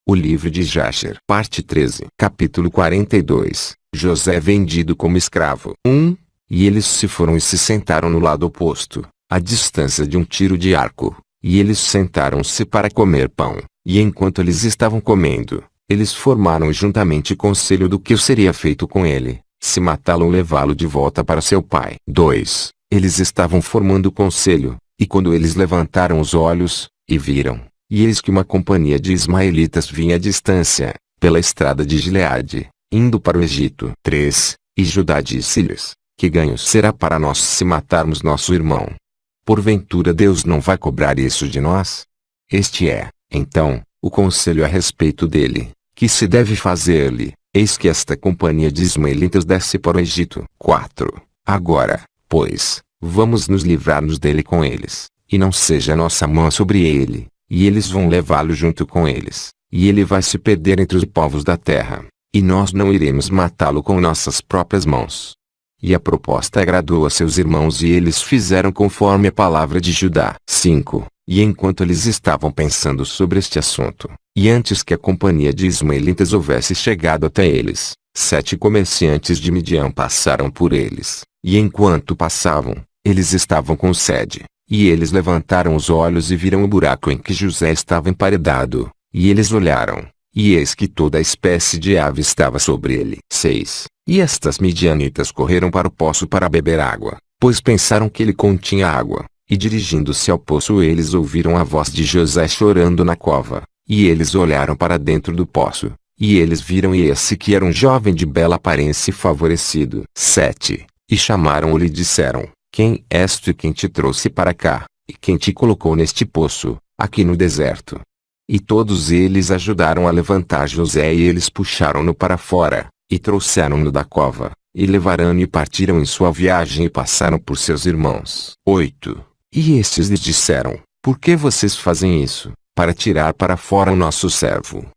O livro de Jasher, parte 13. Capítulo 42. José é vendido como escravo. 1. E eles se foram e se sentaram no lado oposto, à distância de um tiro de arco. E eles sentaram-se para comer pão. E enquanto eles estavam comendo, eles formaram juntamente conselho do que seria feito com ele, se matá-lo ou levá-lo de volta para seu pai. 2. Eles estavam formando conselho, e quando eles levantaram os olhos, e viram, e eis que uma companhia de ismaelitas vinha à distância, pela estrada de Gileade, indo para o Egito. 3. E Judá disse-lhes: que ganho será para nós se matarmos nosso irmão? Porventura Deus não vai cobrar isso de nós? Este é, então, o conselho a respeito dele, que se deve fazer-lhe. Eis que esta companhia de ismaelitas desce para o Egito. 4. Agora, pois, vamos nos livrar-nos dele com eles, e não seja nossa mão sobre ele, e eles vão levá-lo junto com eles, e ele vai se perder entre os povos da terra, e nós não iremos matá-lo com nossas próprias mãos. E a proposta agradou a seus irmãos e eles fizeram conforme a palavra de Judá. 5. E enquanto eles estavam pensando sobre este assunto, e antes que a companhia de ismaelitas houvesse chegado até eles, 7 comerciantes de Midian passaram por eles, e enquanto passavam, eles estavam com sede, e eles levantaram os olhos e viram o buraco em que José estava emparedado, e eles olharam, e eis que toda a espécie de ave estava sobre ele. 6. E estas midianitas correram para o poço para beber água, pois pensaram que ele continha água, e dirigindo-se ao poço eles ouviram a voz de José chorando na cova, e eles olharam para dentro do poço, e eles viram e esse que era um jovem de bela aparência e favorecido. 7. E chamaram-o e disseram: quem és tu e quem te trouxe para cá, e quem te colocou neste poço, aqui no deserto? E todos eles ajudaram a levantar José e eles puxaram-no para fora, e trouxeram-no da cova, e levaram-no e partiram em sua viagem e passaram por seus irmãos. 8. E estes lhes disseram: por que vocês fazem isso, para tirar para fora o nosso servo?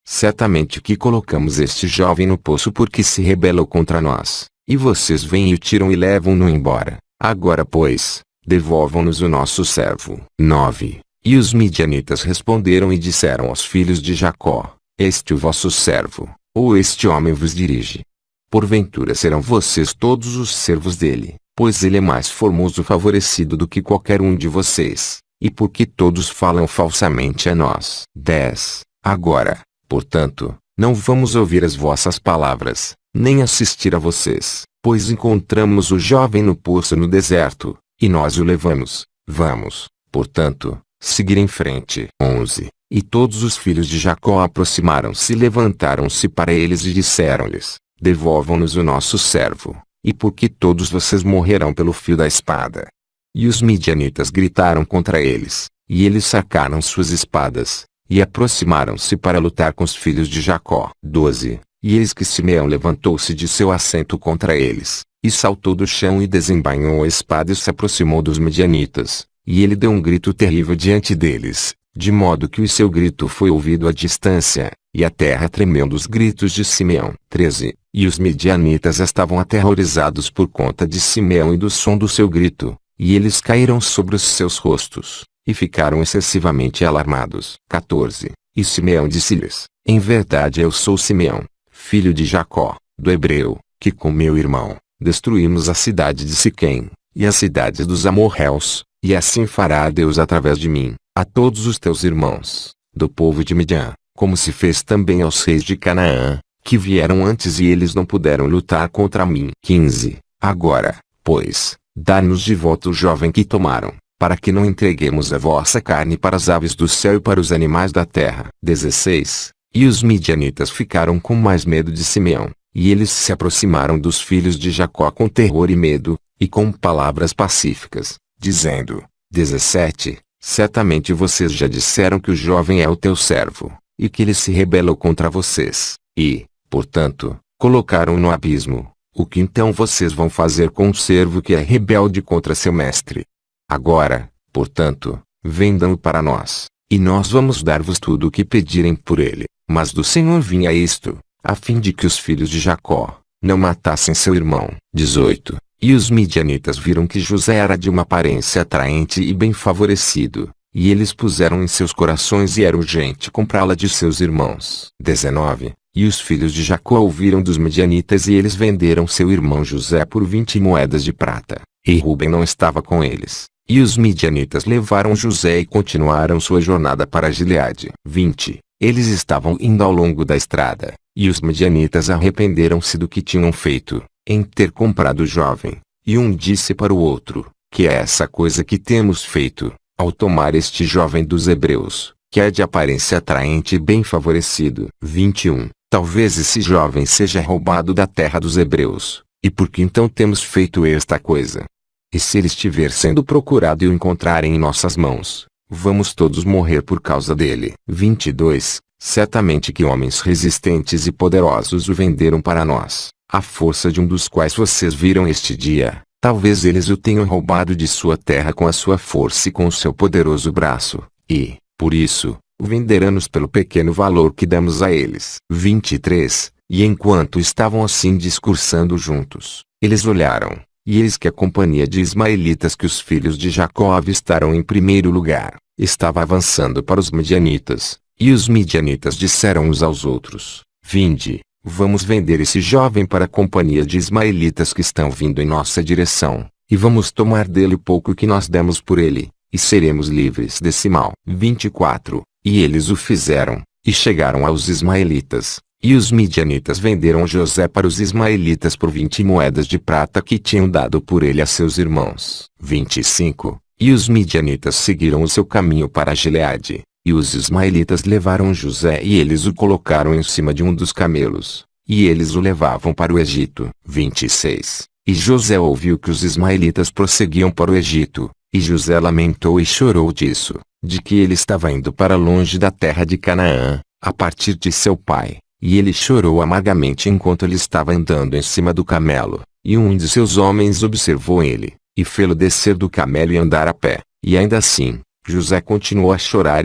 Certamente que colocamos este jovem no poço porque se rebelou contra nós, e vocês vêm e o tiram e levam-no embora. Agora pois, devolvam-nos o nosso servo. 9. E os midianitas responderam e disseram aos filhos de Jacó: este o vosso servo, ou este homem vos dirige? Porventura serão vocês todos os servos dele, pois ele é mais formoso e favorecido do que qualquer um de vocês, e porque todos falam falsamente a nós. 10. Agora, portanto, não vamos ouvir as vossas palavras, nem assistir a vocês, pois encontramos o jovem no poço no deserto, e nós o levamos. Vamos, portanto, seguir em frente. 11. E todos os filhos de Jacó aproximaram-se e levantaram-se para eles e disseram-lhes: devolvam-nos o nosso servo, e porque todos vocês morrerão pelo fio da espada. E os midianitas gritaram contra eles, e eles sacaram suas espadas, e aproximaram-se para lutar com os filhos de Jacó. 12. E eis que Simeão levantou-se de seu assento contra eles, e saltou do chão e desembainhou a espada e se aproximou dos midianitas, e ele deu um grito terrível diante deles, de modo que o seu grito foi ouvido à distância, e a terra tremeu dos gritos de Simeão. 13. E os midianitas estavam aterrorizados por conta de Simeão e do som do seu grito, e eles caíram sobre os seus rostos, e ficaram excessivamente alarmados. 14. E Simeão disse-lhes: em verdade eu sou Simeão, filho de Jacó, do hebreu, que com meu irmão, destruímos a cidade de Siquém, e as cidades dos amorreus, e assim fará Deus através de mim, a todos os teus irmãos, do povo de Midian, como se fez também aos reis de Canaã, que vieram antes e eles não puderam lutar contra mim. 15. Agora, pois, dá-nos de volta o jovem que tomaram, para que não entreguemos a vossa carne para as aves do céu e para os animais da terra. 16. E os midianitas ficaram com mais medo de Simeão, e eles se aproximaram dos filhos de Jacó com terror e medo, e com palavras pacíficas, dizendo: 17. Certamente vocês já disseram que o jovem é o teu servo, e que ele se rebelou contra vocês, e, portanto, colocaram no abismo. O que então vocês vão fazer com um servo que é rebelde contra seu mestre? Agora, portanto, vendam-o para nós, e nós vamos dar-vos tudo o que pedirem por ele. Mas do Senhor vinha isto, a fim de que os filhos de Jacó não matassem seu irmão. 18. E os midianitas viram que José era de uma aparência atraente e bem favorecido, E eles puseram em seus corações e era urgente comprá-la de seus irmãos. 19. E os filhos de Jacó ouviram dos medianitas e eles venderam seu irmão José por 20 moedas de prata. E Ruben não estava com eles. E os midianitas levaram José e continuaram sua jornada para Gileade. 20. Eles estavam indo ao longo da estrada, e os midianitas arrependeram-se do que tinham feito, em ter comprado o jovem. E um disse para o outro, que é essa coisa que temos feito, ao tomar este jovem dos hebreus, que é de aparência atraente e bem favorecido. 21. Talvez esse jovem seja roubado da terra dos hebreus, e por que então temos feito esta coisa? E se ele estiver sendo procurado e o encontrarem em nossas mãos, vamos todos morrer por causa dele. 22. Certamente que homens resistentes e poderosos o venderam para nós, a força de um dos quais vocês viram este dia. Talvez eles o tenham roubado de sua terra com a sua força e com o seu poderoso braço, e, por isso, o venderão-nos pelo pequeno valor que damos a eles. 23. E enquanto estavam assim discursando juntos, eles olharam, e eis que a companhia de ismaelitas que os filhos de Jacó avistaram em primeiro lugar, estava avançando para os midianitas, e os midianitas disseram uns aos outros, vinde, vamos vender esse jovem para a companhia de ismaelitas que estão vindo em nossa direção, e vamos tomar dele o pouco que nós demos por ele, e seremos livres desse mal. 24. E eles o fizeram, e chegaram aos ismaelitas, e os midianitas venderam José para os ismaelitas por 20 moedas de prata que tinham dado por ele a seus irmãos. 25. E os midianitas seguiram o seu caminho para Gileade, e os ismaelitas levaram José e eles o colocaram em cima de um dos camelos, e eles o levavam para o Egito. 26. E José ouviu que os ismaelitas prosseguiam para o Egito, e José lamentou e chorou disso, de que ele estava indo para longe da terra de Canaã, a partir de seu pai, e ele chorou amargamente enquanto ele estava andando em cima do camelo, e um de seus homens observou ele, e fê-lo descer do camelo e andar a pé, e ainda assim, José continuou a chorar,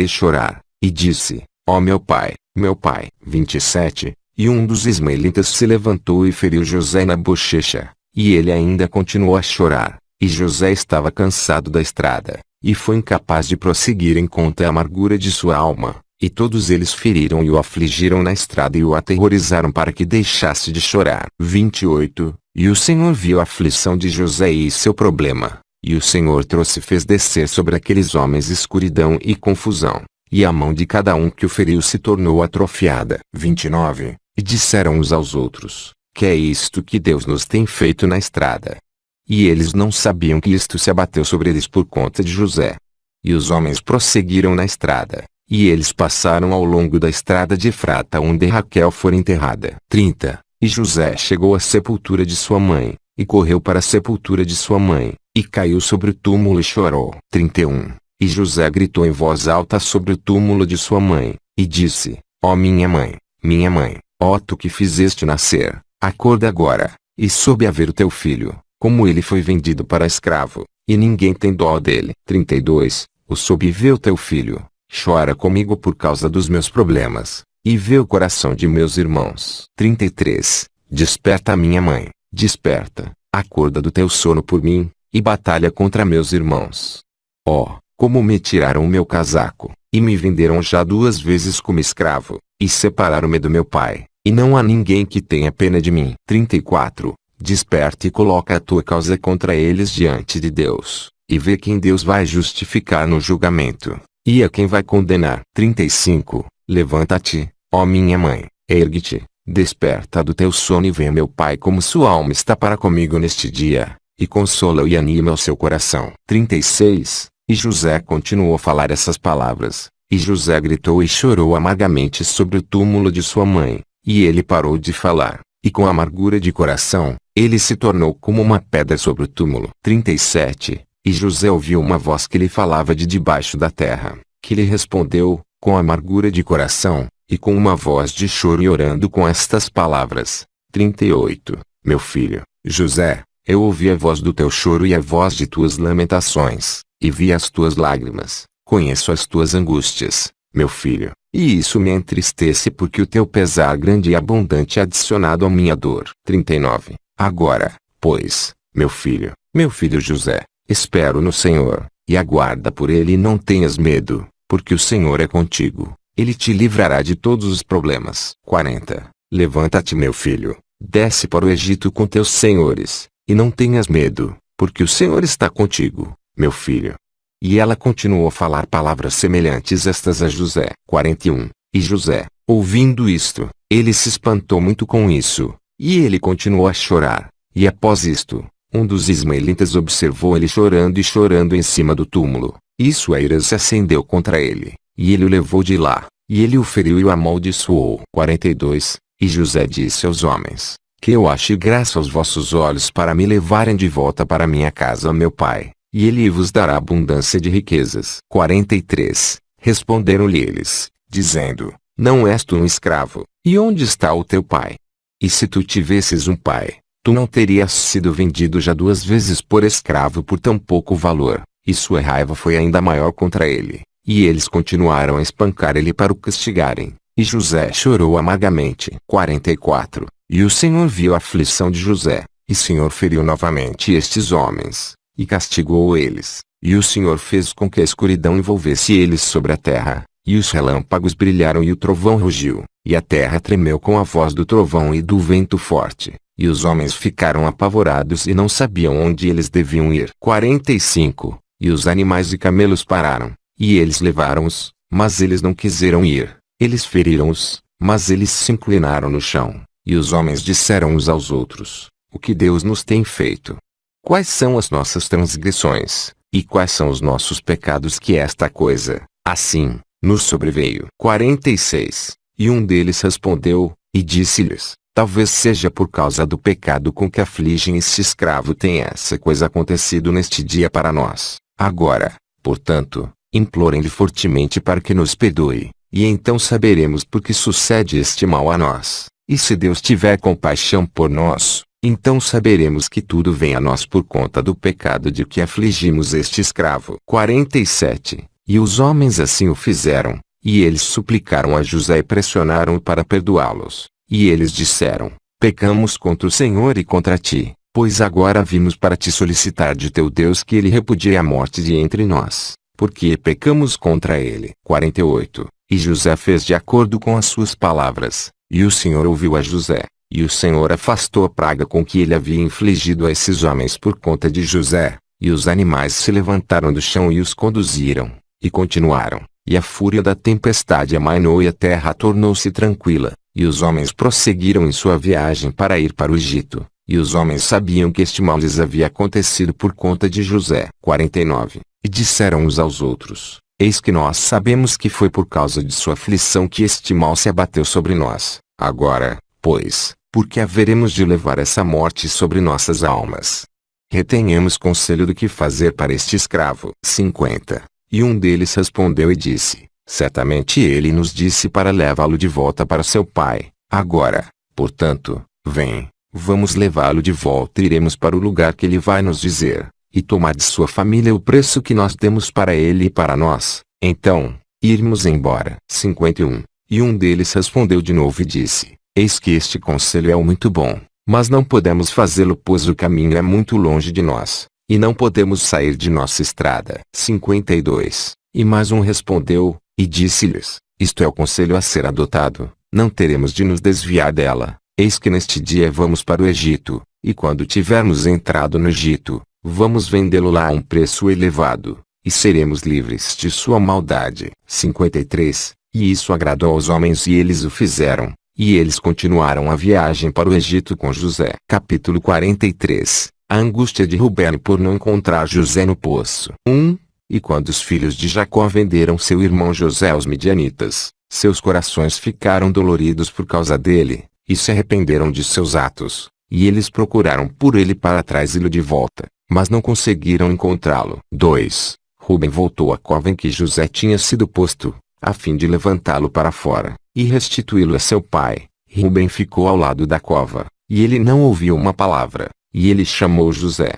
e disse, ó meu pai, meu pai. 27. E um dos ismaelitas se levantou e feriu José na bochecha, e ele ainda continuou a chorar, e José estava cansado da estrada, e foi incapaz de prosseguir em conta a amargura de sua alma, e todos eles feriram e o afligiram na estrada e o aterrorizaram para que deixasse de chorar. 28. E o Senhor viu a aflição de José e seu problema, e o Senhor trouxe e fez descer sobre aqueles homens escuridão e confusão, e a mão de cada um que o feriu se tornou atrofiada. 29. E disseram uns aos outros, que é isto que Deus nos tem feito na estrada? E eles não sabiam que isto se abateu sobre eles por conta de José. E os homens prosseguiram na estrada, e eles passaram ao longo da estrada de Efrata onde Raquel fora enterrada. 30. E José chegou à sepultura de sua mãe, e correu para a sepultura de sua mãe, e caiu sobre o túmulo e chorou. 31. E José gritou em voz alta sobre o túmulo de sua mãe, e disse, ó minha mãe, ó tu que fizeste nascer, acorda agora, e soube haver o teu filho, como ele foi vendido para escravo, e ninguém tem dó dele. 32. O soube ver o teu filho, chora comigo por causa dos meus problemas, e vê o coração de meus irmãos. 33. Desperta minha mãe, desperta, acorda do teu sono por mim, e batalha contra meus irmãos. Ó, como me tiraram o meu casaco, e me venderam já 2 vezes como escravo, e separaram-me do meu pai, e não há ninguém que tenha pena de mim. 34. Desperta e coloca a tua causa contra eles diante de Deus, e vê quem Deus vai justificar no julgamento, e a quem vai condenar. 35. Levanta-te, ó minha mãe, ergue-te, desperta do teu sono e vê meu pai como sua alma está para comigo neste dia, e consola-o e anima o seu coração. 36. E José continuou a falar essas palavras, e José gritou e chorou amargamente sobre o túmulo de sua mãe, e ele parou de falar, e com amargura de coração, ele se tornou como uma pedra sobre o túmulo. 37. E José ouviu uma voz que lhe falava de debaixo da terra, que lhe respondeu, com amargura de coração, e com uma voz de choro e orando com estas palavras. 38. Meu filho, José, eu ouvi a voz do teu choro e a voz de tuas lamentações, e vi as tuas lágrimas, conheço as tuas angústias, meu filho, e isso me entristece porque o teu pesar grande e abundante é adicionado à minha dor. 39. Agora, pois, meu filho José, espero no Senhor, e aguarda por ele e não tenhas medo, porque o Senhor é contigo. Ele te livrará de todos os problemas. 40. Levanta-te, meu filho, desce para o Egito com teus senhores, e não tenhas medo, porque o Senhor está contigo, meu filho. E ela continuou a falar palavras semelhantes estas a José. 41. E José, ouvindo isto, ele se espantou muito com isso, e ele continuou a chorar. E após isto, um dos ismaelitas observou ele chorando e chorando em cima do túmulo, e sua ira se acendeu contra ele, e ele o levou de lá, e ele o feriu e o amaldiçoou. 42. E José disse aos homens, que eu ache graça aos vossos olhos para me levarem de volta para minha casa, meu pai, e ele vos dará abundância de riquezas. 43. Responderam-lhe eles, dizendo, não és tu um escravo, e onde está o teu pai? E se tu tivesses um pai, tu não terias sido vendido já 2 vezes por escravo por tão pouco valor. E sua raiva foi ainda maior contra ele, e eles continuaram a espancar ele para o castigarem. E José chorou amargamente. 44. E o Senhor viu a aflição de José, e o Senhor feriu novamente estes homens, e castigou eles. E o Senhor fez com que a escuridão envolvesse eles sobre a terra, e os relâmpagos brilharam e o trovão rugiu, e a terra tremeu com a voz do trovão e do vento forte, e os homens ficaram apavorados e não sabiam onde eles deviam ir. 45. E os animais e camelos pararam, e eles levaram-os, mas eles não quiseram ir. Eles feriram-os, mas eles se inclinaram no chão, e os homens disseram uns aos outros, o que Deus nos tem feito? Quais são as nossas transgressões, e quais são os nossos pecados que esta coisa, assim, nos sobreveio? 46. E um deles respondeu, e disse-lhes, talvez seja por causa do pecado com que afligem este escravo tenha essa coisa acontecido neste dia para nós. Agora, portanto, implorem-lhe fortemente para que nos perdoe, e então saberemos por que sucede este mal a nós. E se Deus tiver compaixão por nós, então saberemos que tudo vem a nós por conta do pecado de que afligimos este escravo. 47. E os homens assim o fizeram, e eles suplicaram a José e pressionaram-o para perdoá-los. E eles disseram, pecamos contra o Senhor e contra ti, pois agora vimos para te solicitar de teu Deus que ele repudie a morte de entre nós, porque pecamos contra ele. 48. E José fez de acordo com as suas palavras, e o Senhor ouviu a José, e o Senhor afastou a praga com que ele havia infligido a esses homens por conta de José, e os animais se levantaram do chão e os conduziram, e continuaram, e a fúria da tempestade amainou e a terra tornou-se tranquila, e os homens prosseguiram em sua viagem para ir para o Egito, e os homens sabiam que este mal lhes havia acontecido por conta de José. 49. E disseram uns aos outros, eis que nós sabemos que foi por causa de sua aflição que este mal se abateu sobre nós. Agora, pois, por que haveremos de levar essa morte sobre nossas almas? Retenhamos conselho do que fazer para este escravo. 50. E um deles respondeu e disse, certamente ele nos disse para levá-lo de volta para seu pai. Agora, portanto, vem, vamos levá-lo de volta e iremos para o lugar que ele vai nos dizer, e tomar de sua família o preço que nós demos para ele e para nós. Então, irmos embora. 51. E um deles respondeu de novo e disse, eis que este conselho é muito bom, mas não podemos fazê-lo pois o caminho é muito longe de nós, e não podemos sair de nossa estrada. 52. E mais um respondeu, e disse-lhes, isto é o conselho a ser adotado, não teremos de nos desviar dela, eis que neste dia vamos para o Egito, e quando tivermos entrado no Egito, vamos vendê-lo lá a um preço elevado, e seremos livres de sua maldade. 53. E isso agradou aos homens e eles o fizeram, e eles continuaram a viagem para o Egito com José. Capítulo 43. A angústia de Rubem por não encontrar José no poço. 1. E quando os filhos de Jacó venderam seu irmão José aos midianitas, seus corações ficaram doloridos por causa dele, e se arrependeram de seus atos, e eles procuraram por ele para trazê-lo de volta, mas não conseguiram encontrá-lo. 2. Rubem voltou à cova em que José tinha sido posto, a fim de levantá-lo para fora, e restituí-lo a seu pai. Rubem ficou ao lado da cova, e ele não ouviu uma palavra, e ele chamou José.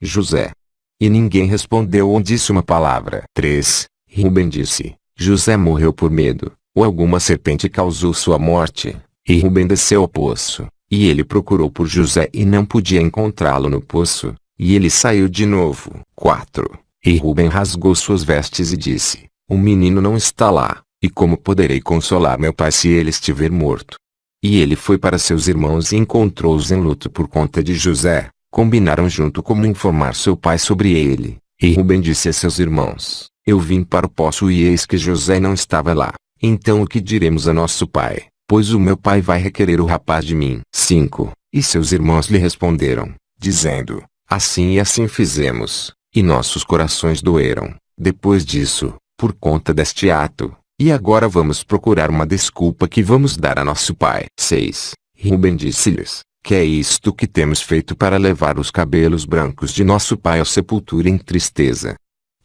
José. E ninguém respondeu ou disse uma palavra. 3. Rubem disse, José morreu por medo, ou alguma serpente causou sua morte. E Rubem desceu ao poço, e ele procurou por José e não podia encontrá-lo no poço, e ele saiu de novo. 4. E Ruben rasgou suas vestes e disse: o menino não está lá, e como poderei consolar meu pai se ele estiver morto? E ele foi para seus irmãos e encontrou-os em luto por conta de José. Combinaram junto como informar seu pai sobre ele. E Ruben disse a seus irmãos: eu vim para o poço e eis que José não estava lá. Então o que diremos a nosso pai? Pois o meu pai vai requerer o rapaz de mim. 5. E seus irmãos lhe responderam, dizendo: assim e assim fizemos, e nossos corações doeram, depois disso, por conta deste ato. E agora vamos procurar uma desculpa que vamos dar a nosso pai. 6. Ruben disse-lhes: que é isto que temos feito para levar os cabelos brancos de nosso pai à sepultura em tristeza?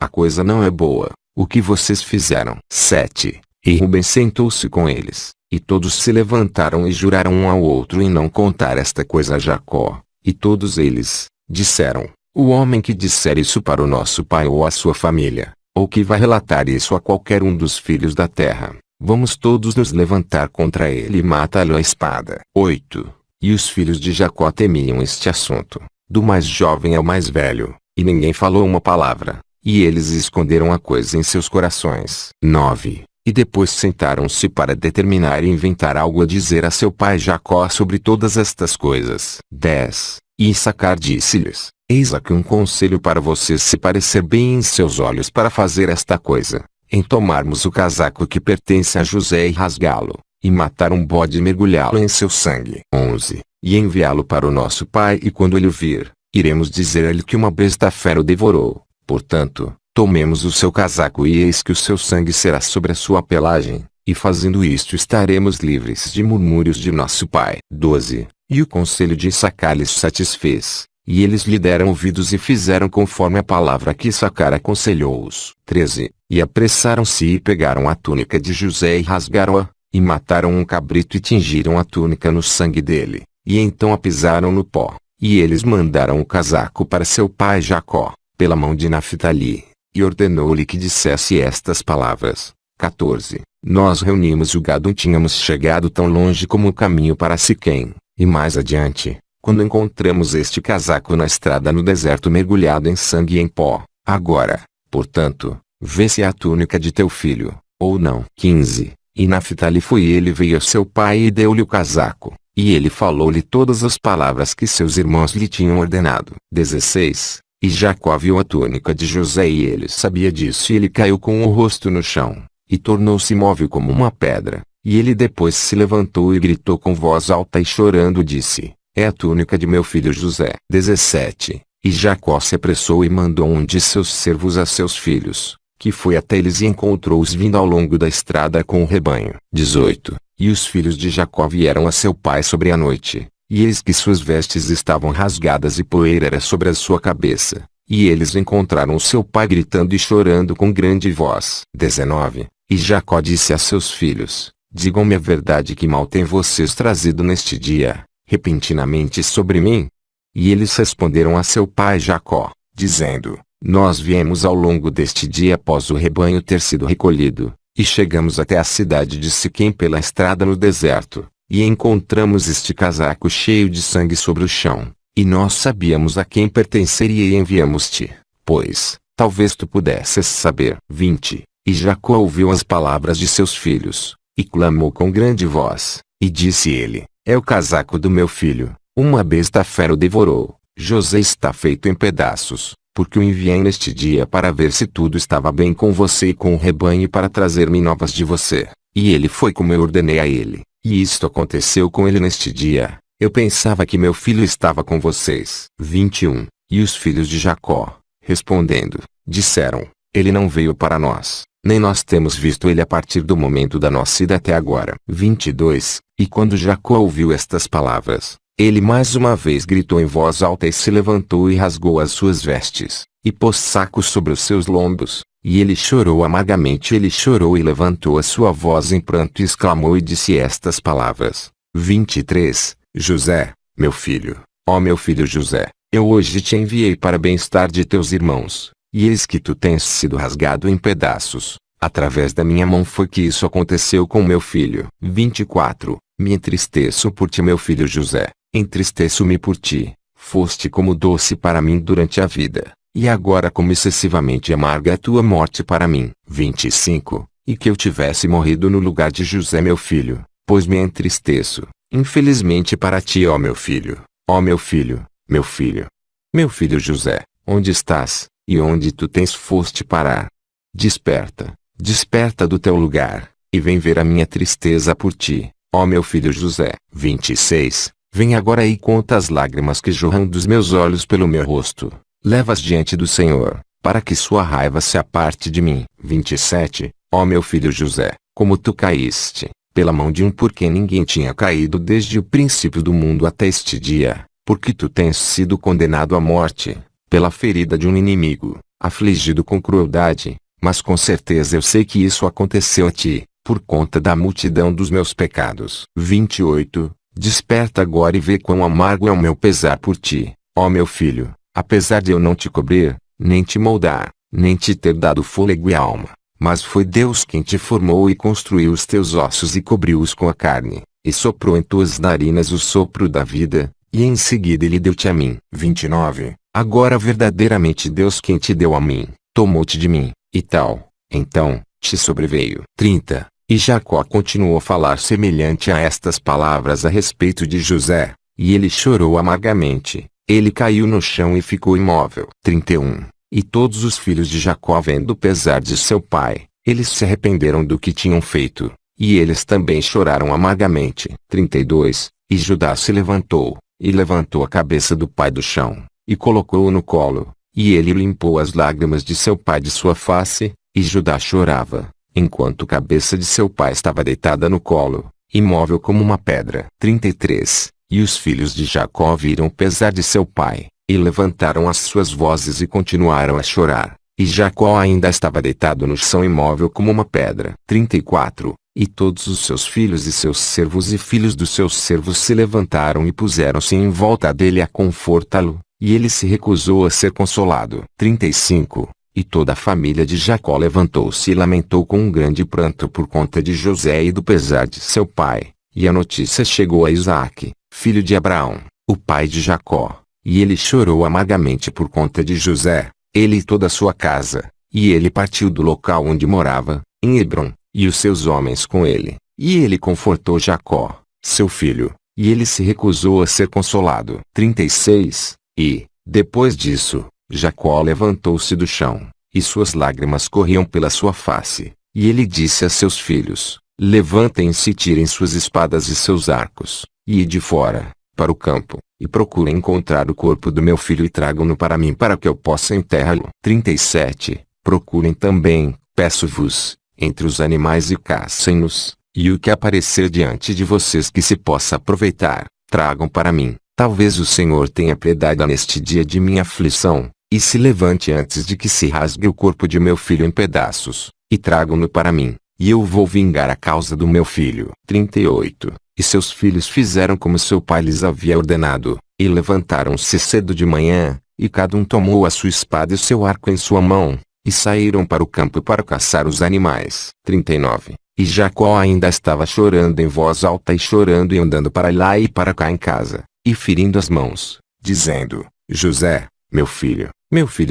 A coisa não é boa, o que vocês fizeram. 7. E Ruben sentou-se com eles, e todos se levantaram e juraram um ao outro em não contar esta coisa a Jacó. E todos eles disseram: o homem que disser isso para o nosso pai ou a sua família, ou que vai relatar isso a qualquer um dos filhos da terra, vamos todos nos levantar contra ele e matá-lo à espada. 8. E os filhos de Jacó temiam este assunto, do mais jovem ao mais velho, e ninguém falou uma palavra, e eles esconderam a coisa em seus corações. 9. E depois sentaram-se para determinar e inventar algo a dizer a seu pai Jacó sobre todas estas coisas. 10. E Issacar disse-lhes: eis aqui um conselho para vocês se parecer bem em seus olhos para fazer esta coisa, em tomarmos o casaco que pertence a José e rasgá-lo, e matar um bode e mergulhá-lo em seu sangue. 11. E enviá-lo para o nosso pai e quando ele o vir, iremos dizer-lhe que uma besta fera o devorou. Portanto, tomemos o seu casaco e eis que o seu sangue será sobre a sua pelagem, e fazendo isto estaremos livres de murmúrios de nosso pai. 12. E o conselho de Issacar lhes satisfez, e eles lhe deram ouvidos e fizeram conforme a palavra que Issacar aconselhou-os. 13. E apressaram-se e pegaram a túnica de José e rasgaram-a, e mataram um cabrito e tingiram a túnica no sangue dele, e então a pisaram no pó, e eles mandaram o casaco para seu pai Jacó, pela mão de Naphtali, e ordenou-lhe que dissesse estas palavras. 14. Nós reunimos o gado e tínhamos chegado tão longe como o caminho para Siquém, e mais adiante, quando encontramos este casaco na estrada no deserto mergulhado em sangue e em pó. Agora, portanto, vê se é a túnica de teu filho, ou não. 15. E Naphtali foi ele e veio a seu pai e deu-lhe o casaco, e ele falou-lhe todas as palavras que seus irmãos lhe tinham ordenado. 16. E Jacó viu a túnica de José e ele sabia disso e ele caiu com o rosto no chão, e tornou-se imóvel como uma pedra. E ele depois se levantou e gritou com voz alta e chorando disse: é a túnica de meu filho José. 17. E Jacó se apressou e mandou um de seus servos a seus filhos, que foi até eles e encontrou-os vindo ao longo da estrada com o rebanho. 18. E os filhos de Jacó vieram a seu pai sobre a noite, e eis que suas vestes estavam rasgadas e poeira era sobre a sua cabeça. E eles encontraram seu pai gritando e chorando com grande voz. 19. E Jacó disse a seus filhos: digam-me a verdade, que mal tem vocês trazido neste dia, repentinamente sobre mim? E eles responderam a seu pai Jacó, dizendo: nós viemos ao longo deste dia após o rebanho ter sido recolhido, e chegamos até a cidade de Siquém pela estrada no deserto, e encontramos este casaco cheio de sangue sobre o chão, e nós sabíamos a quem pertenceria e enviamos-te, pois, talvez tu pudesses saber. 20. E Jacó ouviu as palavras de seus filhos, e clamou com grande voz, e disse ele: é o casaco do meu filho, uma besta fera o devorou. José está feito em pedaços, porque o enviei neste dia para ver se tudo estava bem com você e com o rebanho e para trazer-me novas de você. E ele foi como eu ordenei a ele, e isto aconteceu com ele neste dia. Eu pensava que meu filho estava com vocês. 21. E os filhos de Jacó, respondendo, disseram: ele não veio para nós, nem nós temos visto ele a partir do momento da nossa ida até agora. 22. E quando Jacó ouviu estas palavras, ele mais uma vez gritou em voz alta e se levantou e rasgou as suas vestes, e pôs sacos sobre os seus lombos, e ele chorou amargamente. Ele chorou e levantou a sua voz em pranto e exclamou e disse estas palavras. 23. José, meu filho, ó meu filho José, eu hoje te enviei para bem-estar de teus irmãos, e eis que tu tens sido rasgado em pedaços. Através da minha mão foi que isso aconteceu com meu filho. 24. Me entristeço por ti, meu filho José, entristeço-me por ti. Foste como doce para mim durante a vida, E agora como excessivamente amarga é a tua morte para mim. 25. E que eu tivesse morrido no lugar de José meu filho, pois me entristeço, infelizmente para ti, ó meu filho, ó meu filho, meu filho. Meu filho José, onde estás, e onde tu tens foste parar? Desperta, desperta do teu lugar, e vem ver a minha tristeza por ti, ó meu filho José. 26. Vem agora e conta as lágrimas que jorram dos meus olhos pelo meu rosto. Leva-as diante do Senhor, para que sua raiva se aparte de mim. 27. Ó meu filho José, como tu caíste, pela mão de um porque ninguém tinha caído desde o princípio do mundo até este dia, porque tu tens sido condenado à morte, pela ferida de um inimigo, afligido com crueldade, mas com certeza eu sei que isso aconteceu a ti, por conta da multidão dos meus pecados. 28. Desperta agora e vê quão amargo é o meu pesar por ti, ó meu filho, apesar de eu não te cobrir, nem te moldar, nem te ter dado fôlego e alma. Mas foi Deus quem te formou e construiu os teus ossos e cobriu-os com a carne, e soprou em tuas narinas o sopro da vida, e em seguida ele deu-te a mim. 29. Agora verdadeiramente Deus quem te deu a mim, tomou-te de mim, e tal, então, te sobreveio. 30. E Jacó continuou a falar semelhante a estas palavras a respeito de José, e ele chorou amargamente, ele caiu no chão e ficou imóvel. 31. E todos os filhos de Jacó vendo o pesar de seu pai, eles se arrependeram do que tinham feito, e eles também choraram amargamente. 32. E Judá se levantou, e levantou a cabeça do pai do chão, e colocou-o no colo, e ele limpou as lágrimas de seu pai de sua face, e Judá chorava, enquanto a cabeça de seu pai estava deitada no colo, imóvel como uma pedra. 33. E os filhos de Jacó viram o pesar de seu pai, e levantaram as suas vozes e continuaram a chorar, e Jacó ainda estava deitado no chão imóvel como uma pedra. 34. E todos os seus filhos e seus servos e filhos dos seus servos se levantaram e puseram-se em volta dele a confortá-lo, e ele se recusou a ser consolado. 35. E toda a família de Jacó levantou-se e lamentou com um grande pranto por conta de José e do pesar de seu pai, e a notícia chegou a Isaque, filho de Abraão, o pai de Jacó. E ele chorou amargamente por conta de José, ele e toda a sua casa, e ele partiu do local onde morava, em Hebrom, e os seus homens com ele, e ele confortou Jacó, seu filho, e ele se recusou a ser consolado. 36. E, depois disso, Jacó levantou-se do chão, e suas lágrimas corriam pela sua face, e ele disse a seus filhos, levantem-se e tirem suas espadas e seus arcos, e ide fora, para o campo, e procurem encontrar o corpo do meu filho e tragam-no para mim para que eu possa enterrá-lo. 37. Procurem também, peço-vos, entre os animais e caçem-nos, e o que aparecer diante de vocês que se possa aproveitar, tragam para mim. Talvez o Senhor tenha piedade neste dia de minha aflição, e se levante antes de que se rasgue o corpo de meu filho em pedaços, e tragam-no para mim, e eu vou vingar a causa do meu filho. 38. E seus filhos fizeram como seu pai lhes havia ordenado, e levantaram-se cedo de manhã, e cada um tomou a sua espada e seu arco em sua mão, e saíram para o campo para caçar os animais. 39. E Jacó ainda estava chorando em voz alta e chorando e andando para lá e para cá em casa, e ferindo as mãos, dizendo, José, meu filho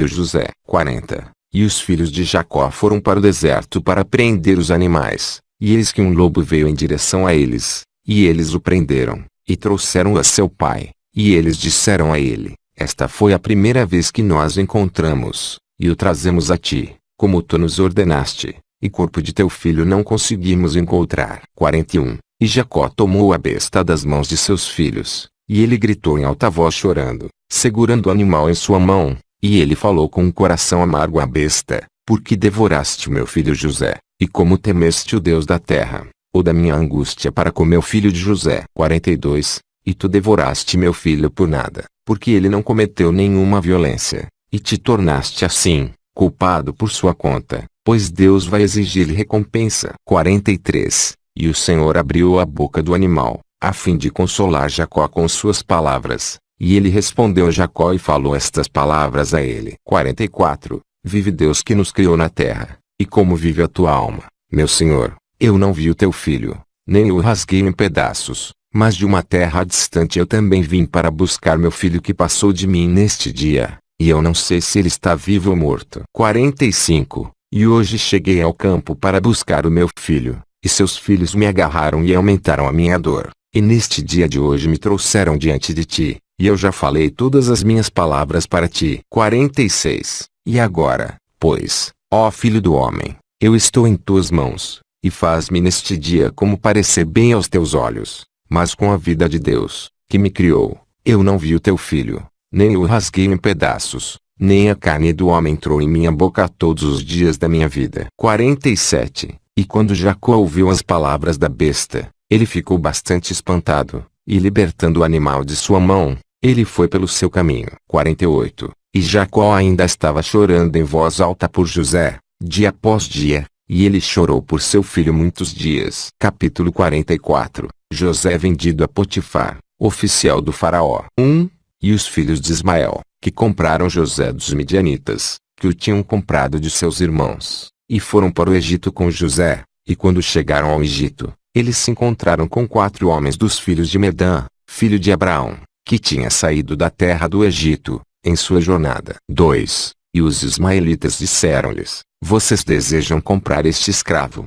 José. 40. E os filhos de Jacó foram para o deserto para prender os animais, e eis que um lobo veio em direção a eles, e eles o prenderam, e trouxeram-o a seu pai, e eles disseram a ele, esta foi a primeira vez que nós o encontramos, e o trazemos a ti, como tu nos ordenaste, e corpo de teu filho não conseguimos encontrar. 41. E Jacó tomou a besta das mãos de seus filhos, e ele gritou em alta voz chorando, segurando o animal em sua mão, e ele falou com um coração amargo à besta, porque devoraste o meu filho José, e como temeste o Deus da terra, ou da minha angústia para com meu filho de José. 42. E tu devoraste meu filho por nada, porque ele não cometeu nenhuma violência, e te tornaste assim, culpado por sua conta, pois Deus vai exigir-lhe recompensa. 43. E o Senhor abriu a boca do animal, a fim de consolar Jacó com suas palavras, e ele respondeu a Jacó e falou estas palavras a ele. 44. Vive Deus que nos criou na terra, e como vive a tua alma, meu Senhor, eu não vi o teu filho, nem o rasguei em pedaços, mas de uma terra distante eu também vim para buscar meu filho que passou de mim neste dia, e eu não sei se ele está vivo ou morto. 45. E hoje cheguei ao campo para buscar o meu filho, e seus filhos me agarraram e aumentaram a minha dor. E neste dia de hoje me trouxeram diante de ti, e eu já falei todas as minhas palavras para ti. 46. E agora, pois, ó filho do homem, eu estou em tuas mãos, e faz-me neste dia como parecer bem aos teus olhos. Mas com a vida de Deus, que me criou, eu não vi o teu filho, nem o rasguei em pedaços, nem a carne do homem entrou em minha boca todos os dias da minha vida. 47. E quando Jacó ouviu as palavras da besta, ele ficou bastante espantado, e libertando o animal de sua mão, ele foi pelo seu caminho. 48. E Jacó ainda estava chorando em voz alta por José, dia após dia, e ele chorou por seu filho muitos dias. Capítulo 44. José vendido a Potifar, oficial do faraó. 1. E os filhos de Ismael, que compraram José dos midianitas, que o tinham comprado de seus irmãos, e foram para o Egito com José. E quando chegaram ao Egito, eles se encontraram com 4 homens dos filhos de Medã, filho de Abraão, que tinha saído da terra do Egito, em sua jornada. 2. E os ismaelitas disseram-lhes: vocês desejam comprar este escravo?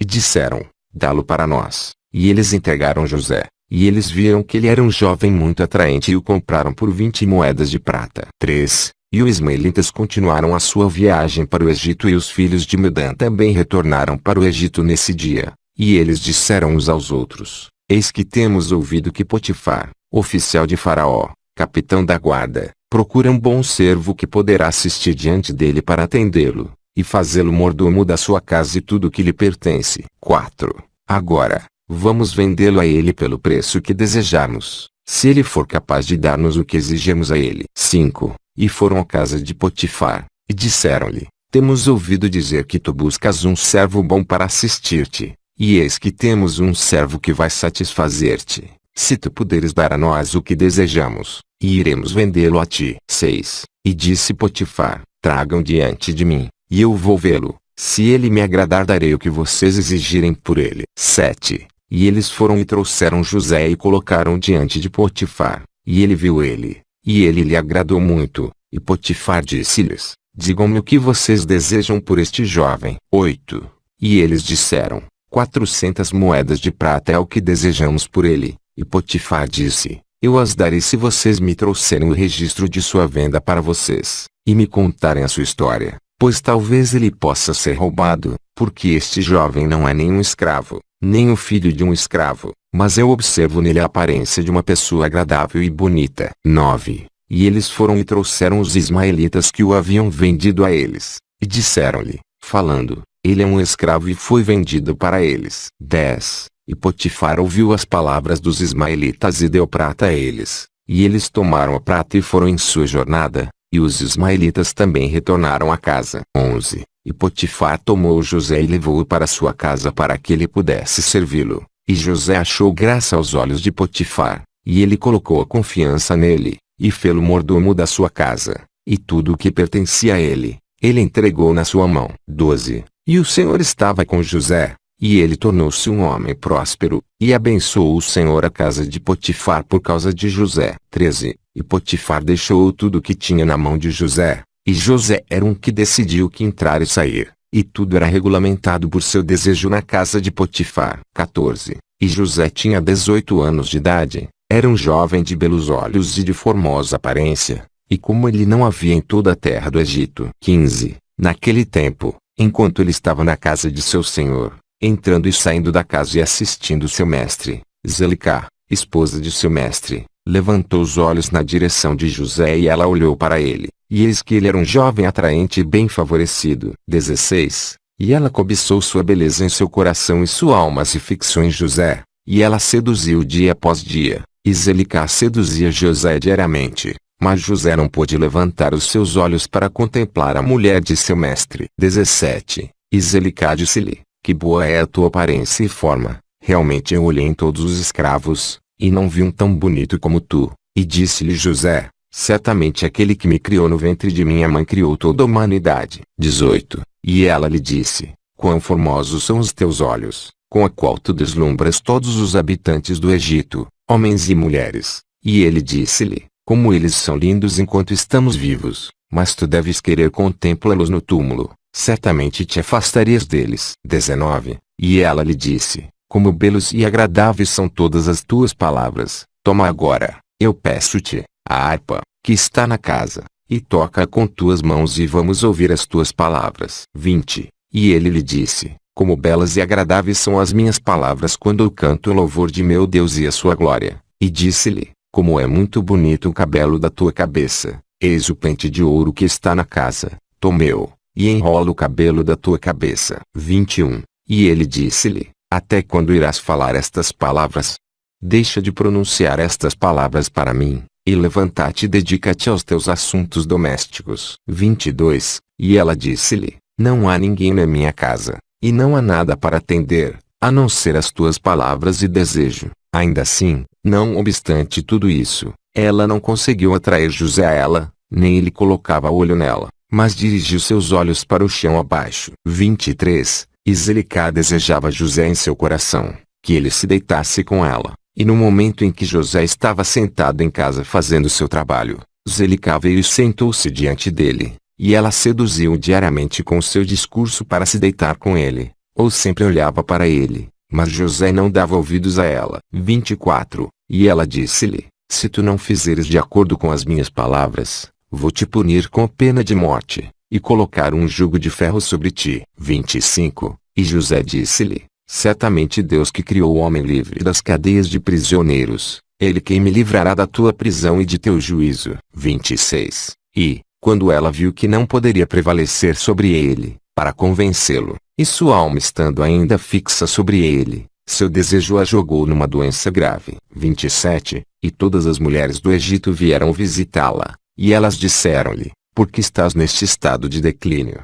E disseram: dá-lo para nós. E eles entregaram José, e eles viram que ele era um jovem muito atraente e o compraram por 20 moedas de prata. 3. E os ismaelitas continuaram a sua viagem para o Egito, e os filhos de Medã também retornaram para o Egito nesse dia. E eles disseram uns aos outros: eis que temos ouvido que Potifar, oficial de Faraó, capitão da guarda, procura um bom servo que poderá assistir diante dele para atendê-lo, e fazê-lo mordomo da sua casa e tudo o que lhe pertence. 4. Agora, vamos vendê-lo a ele pelo preço que desejarmos, se ele for capaz de dar-nos o que exigimos a ele. 5. E foram à casa de Potifar, e disseram-lhe: temos ouvido dizer que tu buscas um servo bom para assistir-te, e eis que temos um servo que vai satisfazer-te. Se tu puderes dar a nós o que desejamos, e iremos vendê-lo a ti. 6. E disse Potifar: tragam diante de mim, e eu vou vê-lo. Se ele me agradar, darei o que vocês exigirem por ele. 7. E eles foram e trouxeram José e colocaram diante de Potifar, e ele viu ele, e ele lhe agradou muito, e Potifar disse-lhes: digam-me o que vocês desejam por este jovem. 8. E eles disseram: 400 moedas de prata é o que desejamos por ele. E Potifar disse: eu as darei se vocês me trouxerem o registro de sua venda para vocês, e me contarem a sua história, pois talvez ele possa ser roubado, porque este jovem não é nenhum escravo, nem o filho de um escravo, mas eu observo nele a aparência de uma pessoa agradável e bonita. 9. E eles foram e trouxeram os ismaelitas que o haviam vendido a eles, e disseram-lhe, falando: ele é um escravo e foi vendido para eles. 10. E Potifar ouviu as palavras dos ismaelitas e deu prata a eles, e eles tomaram a prata e foram em sua jornada, e os ismaelitas também retornaram à casa. 11. E Potifar tomou José e levou-o para sua casa para que ele pudesse servi-lo, e José achou graça aos olhos de Potifar, e ele colocou a confiança nele, e fê-lo mordomo da sua casa, e tudo o que pertencia a ele, ele entregou na sua mão. 12. E o Senhor estava com José, e ele tornou-se um homem próspero, e abençoou o Senhor a casa de Potifar por causa de José. 13. E Potifar deixou tudo o que tinha na mão de José, e José era um que decidiu que entrar e sair, e tudo era regulamentado por seu desejo na casa de Potifar. 14. E José tinha 18 anos de idade, era um jovem de belos olhos e de formosa aparência, e como ele não havia em toda a terra do Egito. 15. Naquele tempo, enquanto ele estava na casa de seu senhor, entrando e saindo da casa e assistindo seu mestre, Zelicá, esposa de seu mestre, levantou os olhos na direção de José e ela olhou para ele, e eis que ele era um jovem atraente e bem favorecido. 16. E ela cobiçou sua beleza em seu coração e sua alma se fixou em José, e ela seduziu dia após dia, e Zelicá seduzia José diariamente, mas José não pôde levantar os seus olhos para contemplar a mulher de seu mestre. 17. E Zelicá disse-lhe: que boa é a tua aparência e forma, realmente eu olhei em todos os escravos, e não vi um tão bonito como tu. E disse-lhe José: certamente aquele que me criou no ventre de minha mãe criou toda a humanidade. 18. E ela lhe disse: quão formosos são os teus olhos, com a qual tu deslumbras todos os habitantes do Egito, homens e mulheres. E ele disse-lhe: como eles são lindos enquanto estamos vivos, mas tu deves querer contemplá-los no túmulo, certamente te afastarias deles. 19. E ela lhe disse, como belos e agradáveis são todas as tuas palavras, toma agora, eu peço-te, a harpa, que está na casa, e toca-a com tuas mãos e vamos ouvir as tuas palavras. 20. E ele lhe disse, como belas e agradáveis são as minhas palavras quando eu canto o louvor de meu Deus e a sua glória. E disse-lhe, como é muito bonito o cabelo da tua cabeça, eis o pente de ouro que está na casa, tome-o, e enrola o cabelo da tua cabeça. 21. E ele disse-lhe, até quando irás falar estas palavras? Deixa de pronunciar estas palavras para mim, e levanta-te e dedica-te aos teus assuntos domésticos. 22. E ela disse-lhe, não há ninguém na minha casa, e não há nada para atender, a não ser as tuas palavras e desejo. Ainda assim, não obstante tudo isso, ela não conseguiu atrair José a ela, nem ele colocava olho nela, mas dirigiu seus olhos para o chão abaixo. 23. E Zelicá desejava José em seu coração, que ele se deitasse com ela. E no momento em que José estava sentado em casa fazendo seu trabalho, Zelicá veio e sentou-se diante dele, e ela seduziu-o diariamente com seu discurso para se deitar com ele, ou sempre olhava para ele, mas José não dava ouvidos a ela. 24. E ela disse-lhe, se tu não fizeres de acordo com as minhas palavras, vou te punir com pena de morte, e colocar um jugo de ferro sobre ti. 25. E José disse-lhe, certamente Deus que criou o homem livre das cadeias de prisioneiros, ele quem me livrará da tua prisão e de teu juízo. 26. E, quando ela viu que não poderia prevalecer sobre ele, para convencê-lo, e sua alma estando ainda fixa sobre ele, seu desejo a jogou numa doença grave. 27. E todas as mulheres do Egito vieram visitá-la, e elas disseram-lhe, por que estás neste estado de declínio?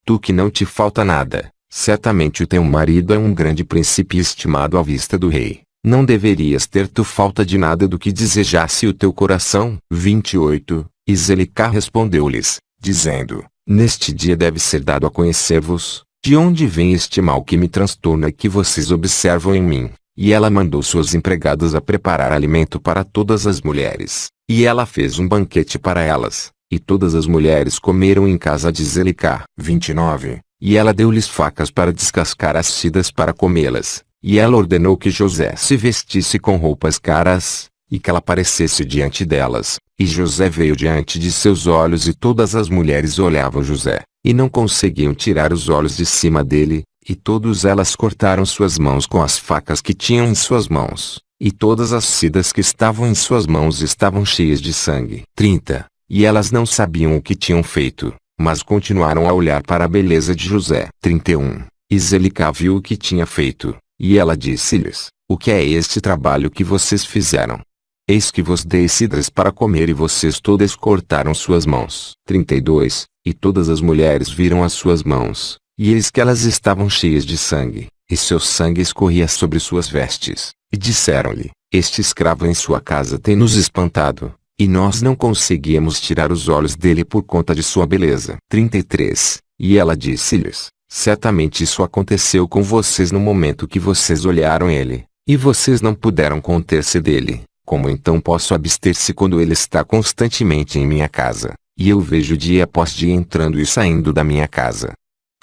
Tu que não te falta nada, certamente o teu marido é um grande príncipe estimado à vista do rei. Não deverias ter tu falta de nada do que desejasse o teu coração. 28. E Zelicá respondeu-lhes, dizendo, neste dia deve ser dado a conhecer-vos, de onde vem este mal que me transtorna e que vocês observam em mim. E ela mandou suas empregadas a preparar alimento para todas as mulheres, e ela fez um banquete para elas, e todas as mulheres comeram em casa de Zelicá. 29. E ela deu-lhes facas para descascar as fidas para comê-las, e ela ordenou que José se vestisse com roupas caras, e que ela aparecesse diante delas. E José veio diante de seus olhos e todas as mulheres olhavam José, e não conseguiam tirar os olhos de cima dele, e todas elas cortaram suas mãos com as facas que tinham em suas mãos, e todas as fidas que estavam em suas mãos estavam cheias de sangue. 30. E elas não sabiam o que tinham feito, mas continuaram a olhar para a beleza de José. 31. E Zelicá viu o que tinha feito, e ela disse-lhes, o que é este trabalho que vocês fizeram? Eis que vos dei cidras para comer e vocês todas cortaram suas mãos. 32. E todas as mulheres viram as suas mãos, e eis que elas estavam cheias de sangue, e seu sangue escorria sobre suas vestes, e disseram-lhe, este escravo em sua casa tem nos espantado, e nós não conseguíamos tirar os olhos dele por conta de sua beleza. 33. E ela disse-lhes, certamente isso aconteceu com vocês no momento que vocês olharam ele, e vocês não puderam conter-se dele. Como então posso abster-se quando ele está constantemente em minha casa, e eu vejo dia após dia entrando e saindo da minha casa?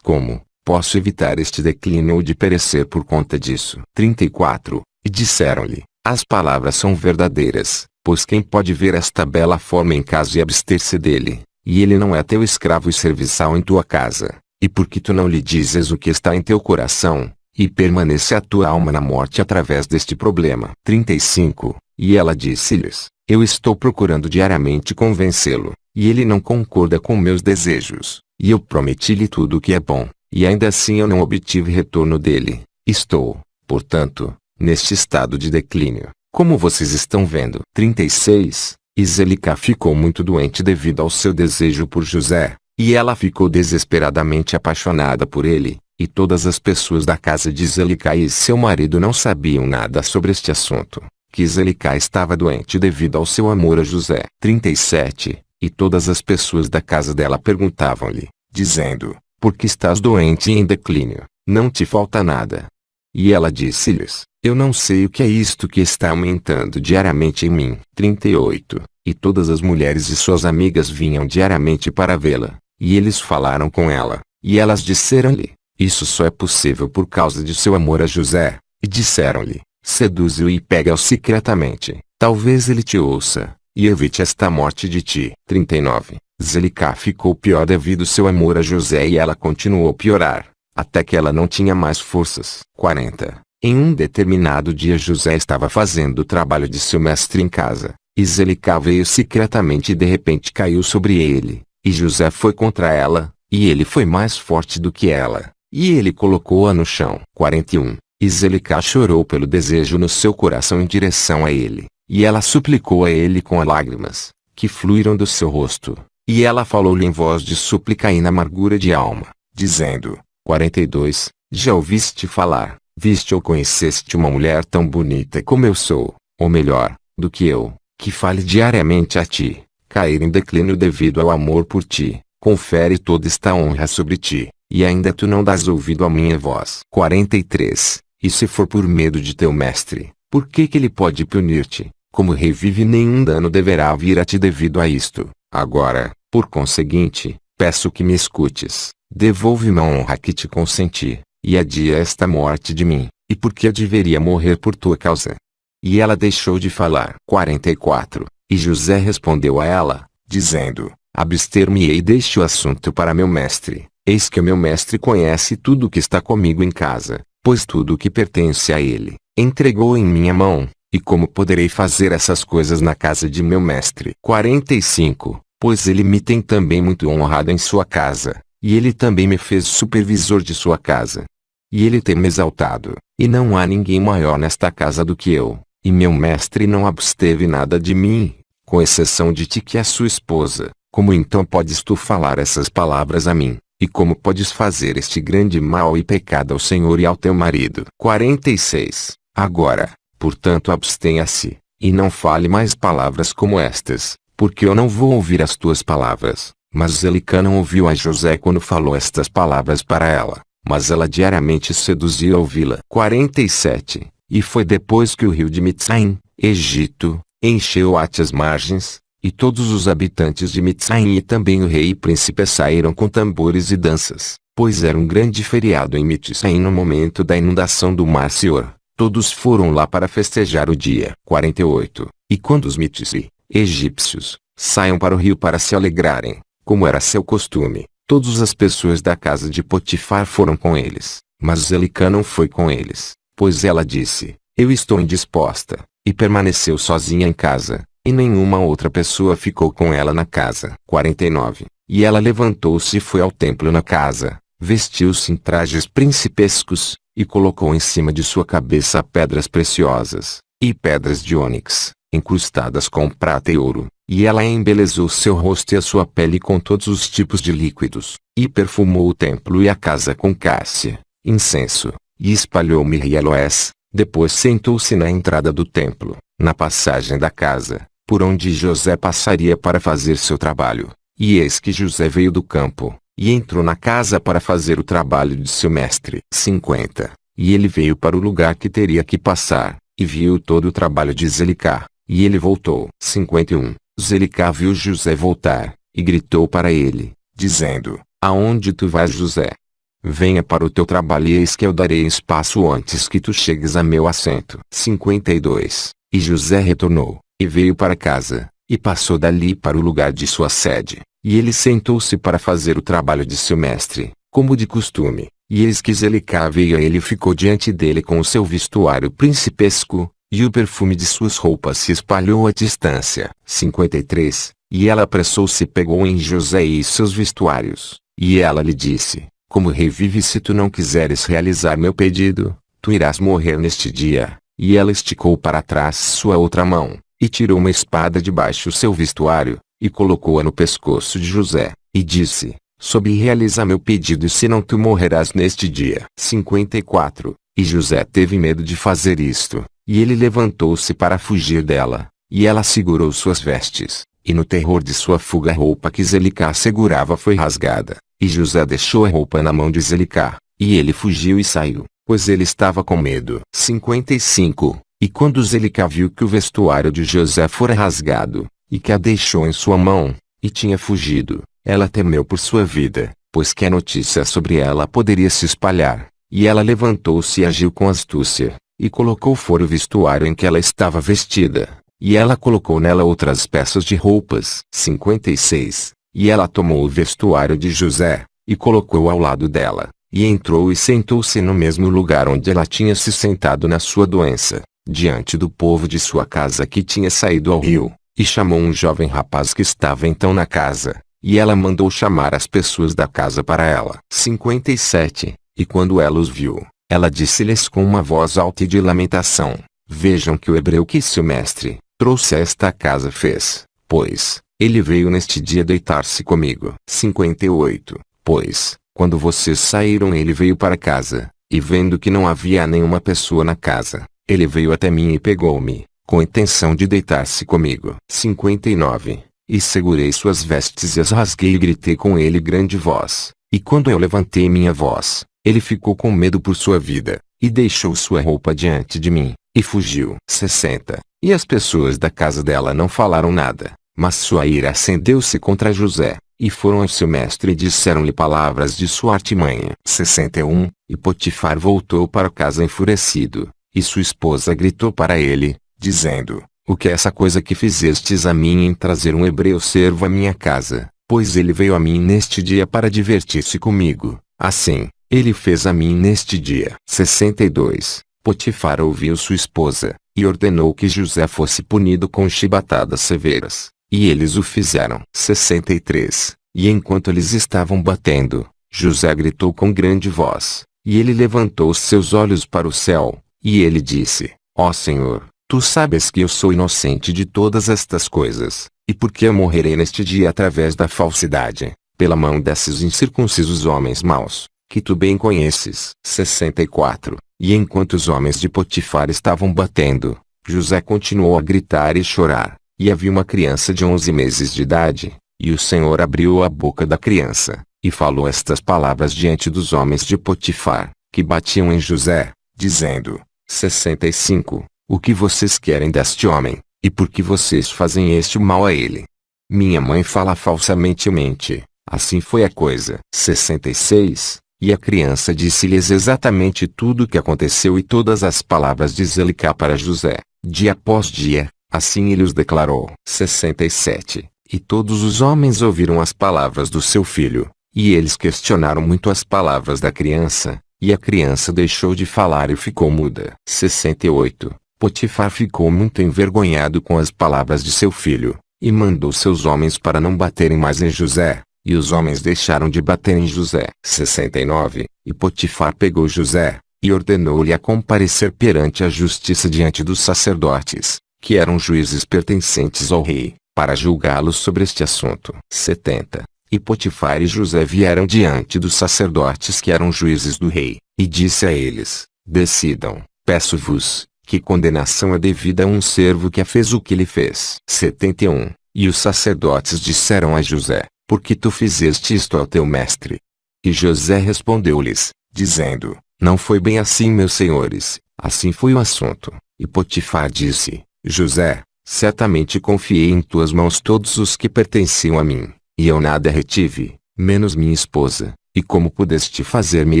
Como posso evitar este declínio ou de perecer por conta disso? 34. E disseram-lhe, as palavras são verdadeiras, pois quem pode ver esta bela forma em casa e abster-se dele? E ele não é teu escravo e serviçal em tua casa, e porque tu não lhe dizes o que está em teu coração, e permanece a tua alma na morte através deste problema. 35. E ela disse-lhes, eu estou procurando diariamente convencê-lo, e ele não concorda com meus desejos, e eu prometi-lhe tudo o que é bom, e ainda assim eu não obtive retorno dele. Estou, portanto, neste estado de declínio, como vocês estão vendo. 36. E Zelicá ficou muito doente devido ao seu desejo por José, e ela ficou desesperadamente apaixonada por ele, e todas as pessoas da casa de Zelicá e seu marido não sabiam nada sobre este assunto, que Zelicá estava doente devido ao seu amor a José. 37. E todas as pessoas da casa dela perguntavam-lhe, dizendo, por que estás doente e em declínio, não te falta nada? E ela disse-lhes, Eu não sei o que é isto que está aumentando diariamente em mim. 38. E todas as mulheres e suas amigas vinham diariamente para vê-la. E eles falaram com ela. E elas disseram-lhe: isso só é possível por causa de seu amor a José. E disseram-lhe: seduze-o e pega-o secretamente. Talvez ele te ouça, e evite esta morte de ti. 39. Zelicá ficou pior devido seu amor a José e ela continuou a piorar, até que ela não tinha mais forças. 40. Em um determinado dia José estava fazendo o trabalho de seu mestre em casa, e Zelicá veio secretamente e de repente caiu sobre ele, e José foi contra ela, e ele foi mais forte do que ela, e ele colocou-a no chão. 41. E Zelicá chorou pelo desejo no seu coração em direção a ele, e ela suplicou a ele com lágrimas, que fluíram do seu rosto, e ela falou-lhe em voz de súplica e na amargura de alma, dizendo: 42. Já ouviste falar, viste ou conheceste uma mulher tão bonita como eu sou, ou melhor, do que eu, que fale diariamente a ti, cair em declínio devido ao amor por ti, confere toda esta honra sobre ti, e ainda tu não dás ouvido à minha voz. 43. E se for por medo de teu mestre, por que ele pode punir-te? Como rei vive, nenhum dano deverá vir a ti devido a isto. Agora, por conseguinte, peço que me escutes, devolve-me a honra que te consenti, e adia esta morte de mim, e porque eu deveria morrer por tua causa. E ela deixou de falar. 44. E José respondeu a ela, dizendo: abster-me-ei deste assunto para meu mestre, eis que o meu mestre conhece tudo o que está comigo em casa, pois tudo o que pertence a ele, entregou em minha mão, e como poderei fazer essas coisas na casa de meu mestre? 45. Pois ele me tem também muito honrado em sua casa, e ele também me fez supervisor de sua casa. E ele tem me exaltado, e não há ninguém maior nesta casa do que eu, e meu mestre não absteve nada de mim, com exceção de ti que é sua esposa. Como então podes tu falar essas palavras a mim, e como podes fazer este grande mal e pecado ao Senhor e ao teu marido? 46. Agora, portanto, abstenha-se, e não fale mais palavras como estas, porque eu não vou ouvir as tuas palavras. Mas Zelicá não ouviu a José quando falou estas palavras para ela, mas ela diariamente seduzia a ouvi-la. 47. E foi depois que o rio de Mitzraim, Egito, encheu até as margens, e todos os habitantes de Mitzraim e também o rei e príncipe saíram com tambores e danças, pois era um grande feriado em Mitzraim no momento da inundação do mar Senhor. Todos foram lá para festejar o dia. 48. E quando os Mitzri, egípcios, saiam para o rio para se alegrarem, como era seu costume, todas as pessoas da casa de Potifar foram com eles, mas Zelicá não foi com eles, pois ela disse: eu estou indisposta, e permaneceu sozinha em casa, e nenhuma outra pessoa ficou com ela na casa. 49. E ela levantou-se e foi ao templo na casa, vestiu-se em trajes principescos, e colocou em cima de sua cabeça pedras preciosas, e pedras de ônix, incrustadas com prata e ouro, e ela embelezou seu rosto e a sua pele com todos os tipos de líquidos, e perfumou o templo e a casa com cássia, incenso, e espalhou mirra e aloés. Depois sentou-se na entrada do templo, na passagem da casa, por onde José passaria para fazer seu trabalho. E eis que José veio do campo, e entrou na casa para fazer o trabalho de seu mestre. 50. E ele veio para o lugar que teria que passar, e viu todo o trabalho de Zelicá, e ele voltou. 51. Zelicá viu José voltar, e gritou para ele, dizendo: aonde tu vais, José? Venha para o teu trabalho e eis que eu darei espaço antes que tu chegues a meu assento. 52. E José retornou, e veio para casa, e passou dali para o lugar de sua sede, e ele sentou-se para fazer o trabalho de seu mestre, como de costume, e eis que Zelicá veio a ele e ficou diante dele com o seu vestuário principesco, e o perfume de suas roupas se espalhou à distância. 53. E ela apressou-se e pegou em José e seus vestuários, e ela lhe disse: como rei vive, se tu não quiseres realizar meu pedido, tu irás morrer neste dia. E ela esticou para trás sua outra mão, e tirou uma espada de baixo seu vestuário, e colocou-a no pescoço de José, e disse: sobe e realiza meu pedido, e senão tu morrerás neste dia. 54. E José teve medo de fazer isto, e ele levantou-se para fugir dela, e ela segurou suas vestes, e no terror de sua fuga a roupa que Zelicá segurava foi rasgada, e José deixou a roupa na mão de Zelicá, e ele fugiu e saiu. pois ele estava com medo. 55. E quando Zelica viu que o vestuário de José fora rasgado, e que a deixou em sua mão, e tinha fugido, ela temeu por sua vida, pois que a notícia sobre ela poderia se espalhar. E ela levantou-se e agiu com astúcia, e colocou fora o vestuário em que ela estava vestida, e ela colocou nela outras peças de roupas. 56. E ela tomou o vestuário de José, e colocou ao lado dela, e entrou e sentou-se no mesmo lugar onde ela tinha se sentado na sua doença, diante do povo de sua casa que tinha saído ao rio, e chamou um jovem rapaz que estava então na casa, e ela mandou chamar as pessoas da casa para ela. 57. E quando ela os viu, ela disse-lhes com uma voz alta e de lamentação: Vejam que o hebreu que seu mestre trouxe a esta casa fez, pois ele veio neste dia deitar-se comigo. 58. Pois, quando vocês saíram ele veio para casa, e vendo que não havia nenhuma pessoa na casa, ele veio até mim e pegou-me, com intenção de deitar-se comigo. 59. E segurei suas vestes e as rasguei e gritei com ele grande voz. E quando eu levantei minha voz, ele ficou com medo por sua vida, e deixou sua roupa diante de mim, e fugiu. 60. E as pessoas da casa dela não falaram nada, mas sua ira acendeu-se contra José, e foram ao seu mestre e disseram-lhe palavras de sua artimanha. 61. E Potifar voltou para casa enfurecido, e sua esposa gritou para ele, dizendo: O que é essa coisa que fizestes a mim em trazer um hebreu servo à minha casa? Pois ele veio a mim neste dia para divertir-se comigo. Assim, ele fez a mim neste dia. 62. Potifar ouviu sua esposa, e ordenou que José fosse punido com chibatadas severas. E eles o fizeram. 63. E enquanto eles estavam batendo, José gritou com grande voz, e ele levantou seus olhos para o céu, e ele disse: Ó Senhor, tu sabes que eu sou inocente de todas estas coisas, e porque eu morrerei neste dia através da falsidade, pela mão desses incircuncisos homens maus, que tu bem conheces. 64. E enquanto os homens de Potifar estavam batendo, José continuou a gritar e chorar, e havia uma criança de 11 meses de idade, e o Senhor abriu a boca da criança, e falou estas palavras diante dos homens de Potifar, que batiam em José, dizendo: 65. O que vocês querem deste homem, e por que vocês fazem este mal a ele? Minha mãe fala falsamente e mente, assim foi a coisa. 66. E a criança disse-lhes exatamente tudo o que aconteceu e todas as palavras de Zelica para José, dia após dia, assim ele os declarou. 67. E todos os homens ouviram as palavras do seu filho, e eles questionaram muito as palavras da criança, e a criança deixou de falar e ficou muda. 68. Potifar ficou muito envergonhado com as palavras de seu filho, e mandou seus homens para não baterem mais em José, e os homens deixaram de bater em José. 69. E Potifar pegou José, e ordenou-lhe a comparecer perante a justiça diante dos sacerdotes, que eram juízes pertencentes ao rei, para julgá-los sobre este assunto. 70. E Potifar e José vieram diante dos sacerdotes que eram juízes do rei, e disse a eles: Decidam, peço-vos, que condenação é devida a um servo que fez o que ele fez. 71. E os sacerdotes disseram a José: Por que tu fizeste isto ao teu mestre? E José respondeu-lhes, dizendo: Não foi bem assim, meus senhores, assim foi o assunto. E Potifar disse: José, certamente confiei em tuas mãos todos os que pertenciam a mim, e eu nada retive, menos minha esposa, e como pudeste fazer-me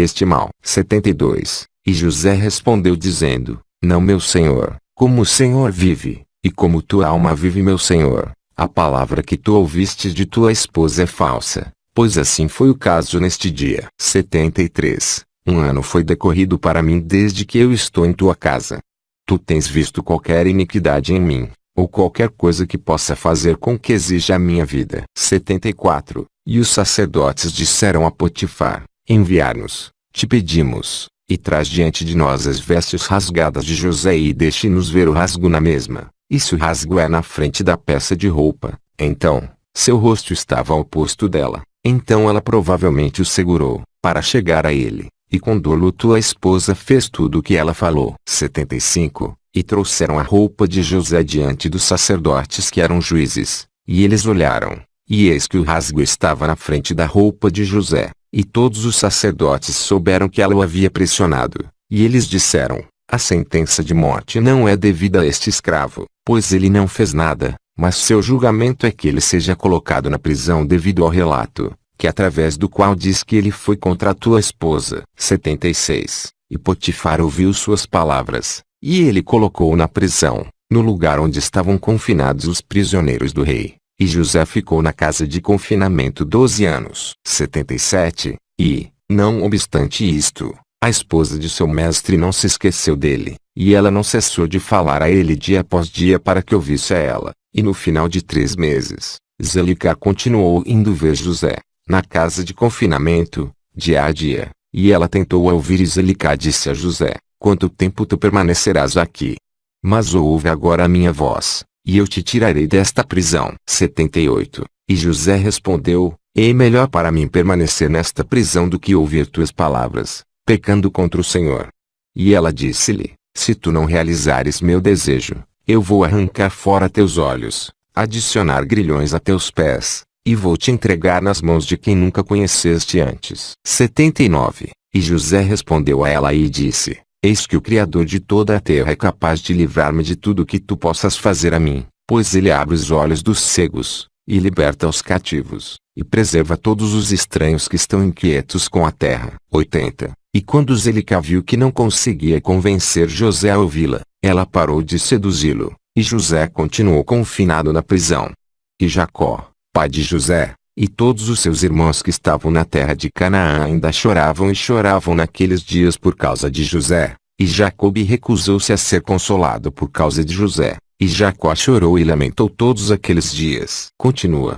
este mal? 72. E José respondeu dizendo: Não, meu senhor, como o Senhor vive, e como tua alma vive, meu senhor, a palavra que tu ouviste de tua esposa é falsa, pois assim foi o caso neste dia. 73. Um ano foi decorrido para mim desde que eu estou em tua casa. Tu tens visto qualquer iniquidade em mim, ou qualquer coisa que possa fazer com que exija a minha vida. 74. E os sacerdotes disseram a Potifar: Enviar-nos, te pedimos, e traz diante de nós as vestes rasgadas de José e deixe-nos ver o rasgo na mesma. E se o rasgo é na frente da peça de roupa, então, seu rosto estava ao oposto dela. Então ela provavelmente o segurou, para chegar a ele, e com dolo tua esposa fez tudo o que ela falou. 75. E trouxeram a roupa de José diante dos sacerdotes que eram juízes, e eles olharam, e eis que o rasgo estava na frente da roupa de José, e todos os sacerdotes souberam que ela o havia pressionado, E eles disseram: a sentença de morte não é devida a este escravo, pois ele não fez nada, mas seu julgamento é que ele seja colocado na prisão devido ao relato, que através do qual diz que ele foi contra a tua esposa. 76. E Potifar ouviu suas palavras, e ele colocou-o na prisão, no lugar onde estavam confinados os prisioneiros do rei. E José ficou na casa de confinamento 12 anos. 77. E, não obstante isto, a esposa de seu mestre não se esqueceu dele, e ela não cessou de falar a ele dia após dia para que ouvisse a ela. E no final de 3 meses, Zelicá continuou indo ver José, na casa de confinamento, dia a dia. E ela tentou ouvir, e Zelicá disse a José: quanto tempo tu permanecerás aqui? Mas ouve agora a minha voz, e eu te tirarei desta prisão. 78. E José respondeu: é melhor para mim permanecer nesta prisão do que ouvir tuas palavras, pecando contra o Senhor. E ela disse-lhe: se tu não realizares meu desejo, eu vou arrancar fora teus olhos, adicionar grilhões a teus pés, e vou te entregar nas mãos de quem nunca conheceste antes. 79. E José respondeu a ela e disse: eis que o Criador de toda a terra é capaz de livrar-me de tudo o que tu possas fazer a mim, pois ele abre os olhos dos cegos, e liberta os cativos, e preserva todos os estranhos que estão inquietos com a terra. 80. E quando Zelicá viu que não conseguia convencer José a ouvi-la, ela parou de seduzi-lo, e José continuou confinado na prisão. E Jacó, pai de José, e todos os seus irmãos que estavam na terra de Canaã ainda choravam naqueles dias por causa de José, e Jacobe recusou-se a ser consolado por causa de José, e Jacó chorou e lamentou todos aqueles dias. Continua.